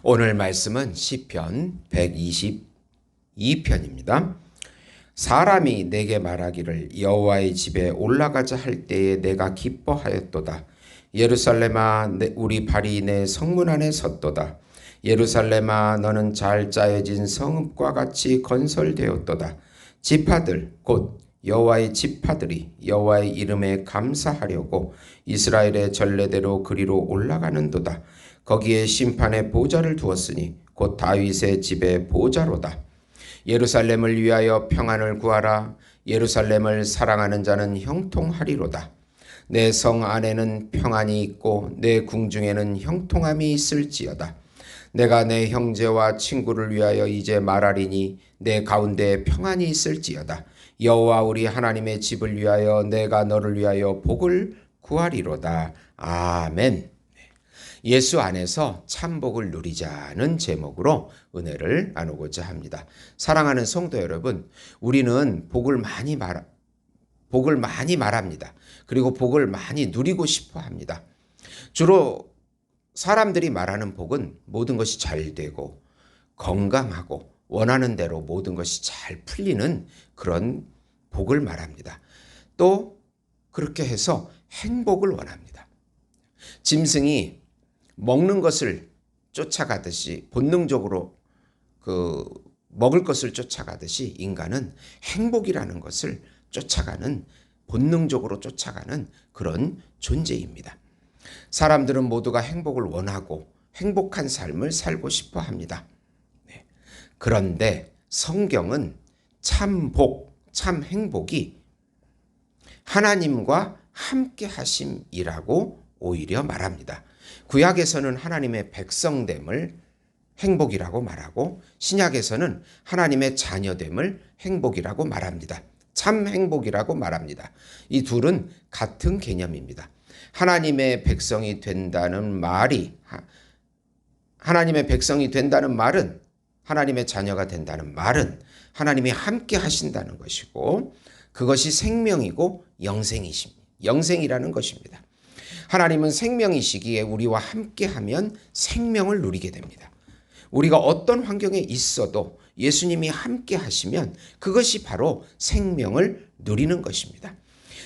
오늘 말씀은 시편 122편입니다. 사람이 내게 말하기를 여호와의 집에 올라가자 할 때에 내가 기뻐하였도다. 예루살렘아 우리 발이 내 성문 안에 섰도다. 예루살렘아 너는 잘 짜여진 성읍과 같이 건설되었도다. 지파들 곧 여호와의 지파들이 여호와의 이름에 감사하려고 이스라엘의 전례대로 그리로 올라가는도다. 거기에 심판의 보좌를 두었으니 곧 다윗의 집의 보좌로다. 예루살렘을 위하여 평안을 구하라. 예루살렘을 사랑하는 자는 형통하리로다. 내 성 안에는 평안이 있고 내 궁중에는 형통함이 있을지어다. 내가 내 형제와 친구를 위하여 이제 말하리니 내 가운데 평안이 있을지어다. 여호와 우리 하나님의 집을 위하여 내가 너를 위하여 복을 구하리로다. 아멘. 예수 안에서 참복을 누리자는 제목으로 은혜를 나누고자 합니다. 사랑하는 성도 여러분, 우리는 복을 많이 말합니다. 그리고 복을 많이 누리고 싶어 합니다. 주로 사람들이 말하는 복은 모든 것이 잘 되고 건강하고 원하는 대로 모든 것이 잘 풀리는 그런 복을 말합니다. 또 그렇게 해서 행복을 원합니다. 짐승이 먹는 것을 쫓아가듯이 본능적으로 먹을 것을 쫓아가듯이 인간은 행복이라는 것을 본능적으로 쫓아가는 그런 존재입니다. 사람들은 모두가 행복을 원하고 행복한 삶을 살고 싶어 합니다. 그런데 성경은 참 행복이 하나님과 함께 하심이라고 오히려 말합니다. 구약에서는 하나님의 백성됨을 행복이라고 말하고 신약에서는 하나님의 자녀됨을 행복이라고 말합니다. 참 행복이라고 말합니다. 이 둘은 같은 개념입니다. 하나님의 백성이 된다는 말은 하나님의 자녀가 된다는 말은 하나님이 함께 하신다는 것이고 그것이 생명이고 영생이라는 것입니다. 하나님은 생명이시기에 우리와 함께하면 생명을 누리게 됩니다. 우리가 어떤 환경에 있어도 예수님이 함께 하시면 그것이 바로 생명을 누리는 것입니다.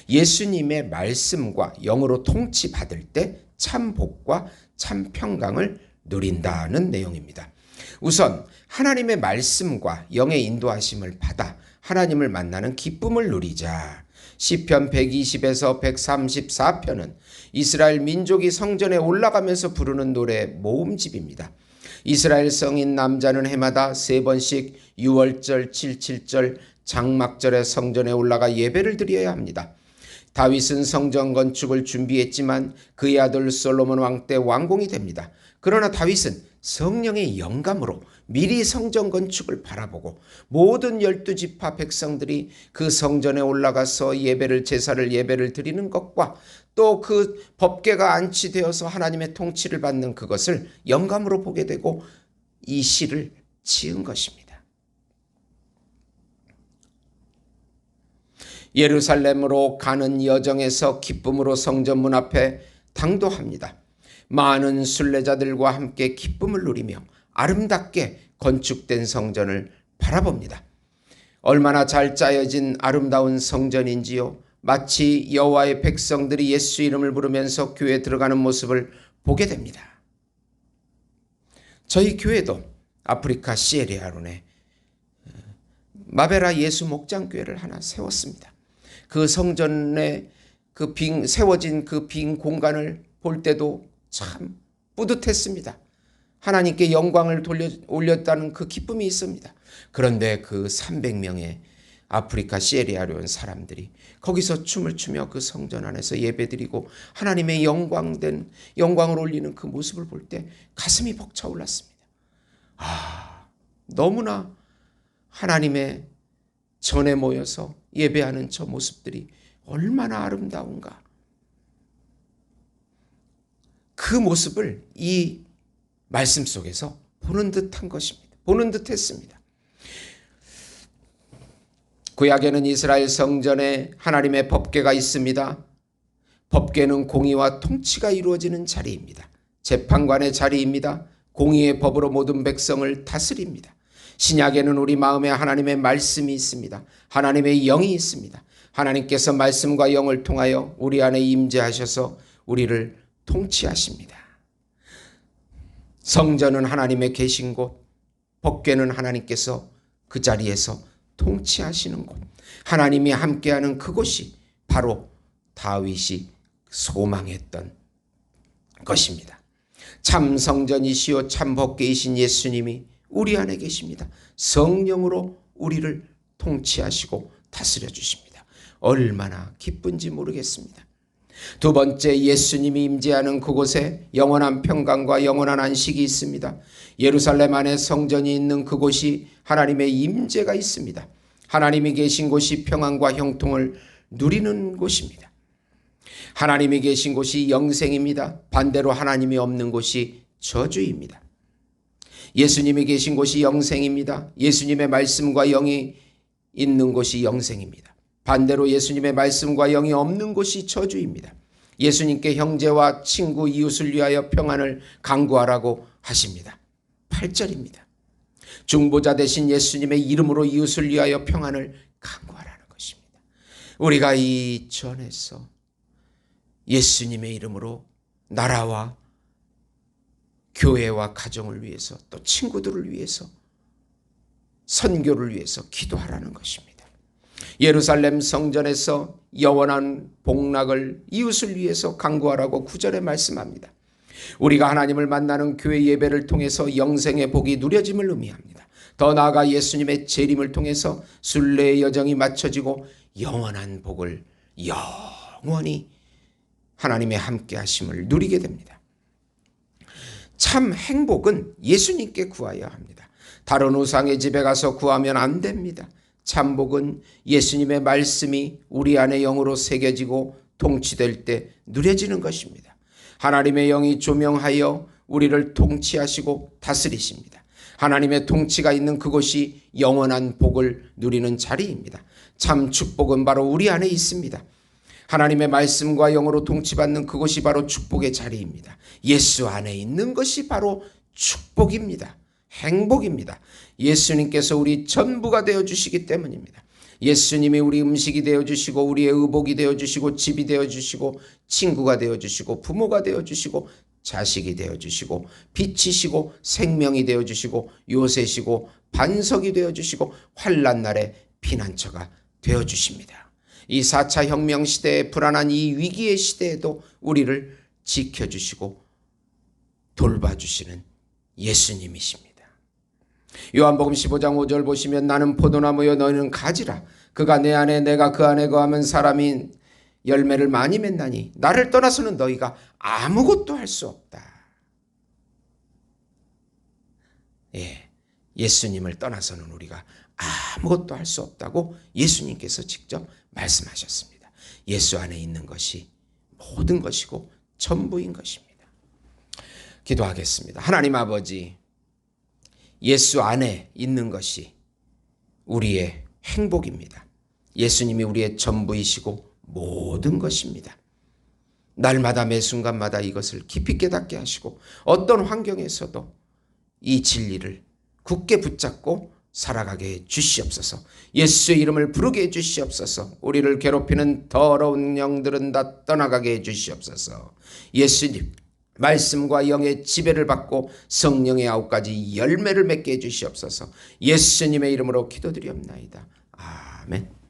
예수님의 말씀과 영으로 통치받을 때 참 복과 참 평강을 누린다는 내용입니다. 우선 하나님의 말씀과 영의 인도하심을 받아 하나님을 만나는 기쁨을 누리자. 시편 120에서 134편은 이스라엘 민족이 성전에 올라가면서 부르는 노래 모음집입니다. 이스라엘 성인 남자는 해마다 3번씩 6월절, 77절, 장막절에 성전에 올라가 예배를 드려야 합니다. 다윗은 성전 건축을 준비했지만 그의 아들 솔로몬 왕 때 완공이 됩니다. 그러나 다윗은 성령의 영감으로 미리 성전 건축을 바라보고 모든 12지파 백성들이 그 성전에 올라가서 제사를 드리는 것과 또 그 법궤가 안치되어서 하나님의 통치를 받는 그것을 영감으로 보게 되고 이 시를 지은 것입니다. 예루살렘으로 가는 여정에서 기쁨으로 성전 문 앞에 당도합니다. 많은 순례자들과 함께 기쁨을 누리며 아름답게 건축된 성전을 바라봅니다. 얼마나 잘 짜여진 아름다운 성전인지요. 마치 여호와의 백성들이 예수 이름을 부르면서 교회에 들어가는 모습을 보게 됩니다. 저희 교회도 아프리카 시에리아론에 마베라 예수 목장교회를 하나 세웠습니다. 그 성전에 세워진 그 빈 공간을 볼 때도 참 뿌듯했습니다. 하나님께 영광을 올렸다는 그 기쁨이 있습니다. 그런데 그 300명의 아프리카 시에리아론 사람들이 거기서 춤을 추며 그 성전 안에서 예배드리고 하나님의 영광을 올리는 그 모습을 볼 때 가슴이 벅차올랐습니다. 너무나 하나님의 전에 모여서 예배하는 저 모습들이 얼마나 아름다운가. 그 모습을 이 말씀 속에서 보는 듯 했습니다. 구약에는 이스라엘 성전에 하나님의 법궤가 있습니다. 법궤는 공의와 통치가 이루어지는 자리입니다. 재판관의 자리입니다. 공의의 법으로 모든 백성을 다스립니다. 신약에는 우리 마음에 하나님의 말씀이 있습니다. 하나님의 영이 있습니다. 하나님께서 말씀과 영을 통하여 우리 안에 임재하셔서 우리를 통치하십니다. 성전은 하나님의 계신 곳, 법궤는 하나님께서 그 자리에서 통치하시는 곳, 하나님이 함께하는 그곳이 바로 다윗이 소망했던 것입니다. 참 성전이시요 참 법궤이신 예수님이 우리 안에 계십니다. 성령으로 우리를 통치하시고 다스려 주십니다. 얼마나 기쁜지 모르겠습니다. 두 번째, 예수님이 임재하는 그곳에 영원한 평강과 영원한 안식이 있습니다. 예루살렘 안에 성전이 있는 그곳이 하나님의 임재가 있습니다. 하나님이 계신 곳이 평안과 형통을 누리는 곳입니다. 하나님이 계신 곳이 영생입니다. 반대로 하나님이 없는 곳이 저주입니다. 예수님이 계신 곳이 영생입니다. 예수님의 말씀과 영이 있는 곳이 영생입니다. 반대로 예수님의 말씀과 영이 없는 곳이 저주입니다. 예수님께 형제와 친구, 이웃을 위하여 평안을 강구하라고 하십니다. 8절입니다. 중보자 되신 예수님의 이름으로 이웃을 위하여 평안을 강구하라는 것입니다. 우리가 이 전에서 예수님의 이름으로 나라와 교회와 가정을 위해서 또 친구들을 위해서 선교를 위해서 기도하라는 것입니다. 예루살렘 성전에서 영원한 복락을 이웃을 위해서 강구하라고 9절에 말씀합니다. 우리가 하나님을 만나는 교회 예배를 통해서 영생의 복이 누려짐을 의미합니다. 더 나아가 예수님의 재림을 통해서 순례의 여정이 맞춰지고 영원한 복을 영원히 하나님의 함께 하심을 누리게 됩니다. 참 행복은 예수님께 구하여야 합니다. 다른 우상의 집에 가서 구하면 안 됩니다. 참 복은 예수님의 말씀이 우리 안에 영으로 새겨지고 통치될 때 누려지는 것입니다. 하나님의 영이 조명하여 우리를 통치하시고 다스리십니다. 하나님의 통치가 있는 그곳이 영원한 복을 누리는 자리입니다. 참 축복은 바로 우리 안에 있습니다. 하나님의 말씀과 영으로 통치받는 그곳이 바로 축복의 자리입니다. 예수 안에 있는 것이 바로 축복입니다. 행복입니다. 예수님께서 우리 전부가 되어주시기 때문입니다. 예수님이 우리 음식이 되어주시고 우리의 의복이 되어주시고 집이 되어주시고 친구가 되어주시고 부모가 되어주시고 자식이 되어주시고 빛이시고 생명이 되어주시고 요새시고 반석이 되어주시고 환난 날에 피난처가 되어주십니다. 이 4차 혁명 시대의 불안한 이 위기의 시대에도 우리를 지켜주시고 돌봐주시는 예수님이십니다. 요한복음 15장 5절 보시면 나는 포도나무여 너희는 가지라. 그가 내 안에 내가 그 안에 거하면 사람이 열매를 많이 맺나니 나를 떠나서는 너희가 아무것도 할 수 없다. 예수님을 떠나서는 우리가 아무것도 할 수 없다고 예수님께서 직접 말씀하셨습니다. 예수 안에 있는 것이 모든 것이고 전부인 것입니다. 기도하겠습니다. 하나님 아버지, 예수 안에 있는 것이 우리의 행복입니다. 예수님이 우리의 전부이시고 모든 것입니다. 날마다 매 순간마다 이것을 깊이 깨닫게 하시고 어떤 환경에서도 이 진리를 굳게 붙잡고 살아가게 해 주시옵소서. 예수의 이름을 부르게 해 주시옵소서. 우리를 괴롭히는 더러운 영들은 다 떠나가게 해 주시옵소서. 예수님 말씀과 영의 지배를 받고 성령의 9가지 열매를 맺게 해 주시옵소서. 예수님의 이름으로 기도드리옵나이다. 아멘.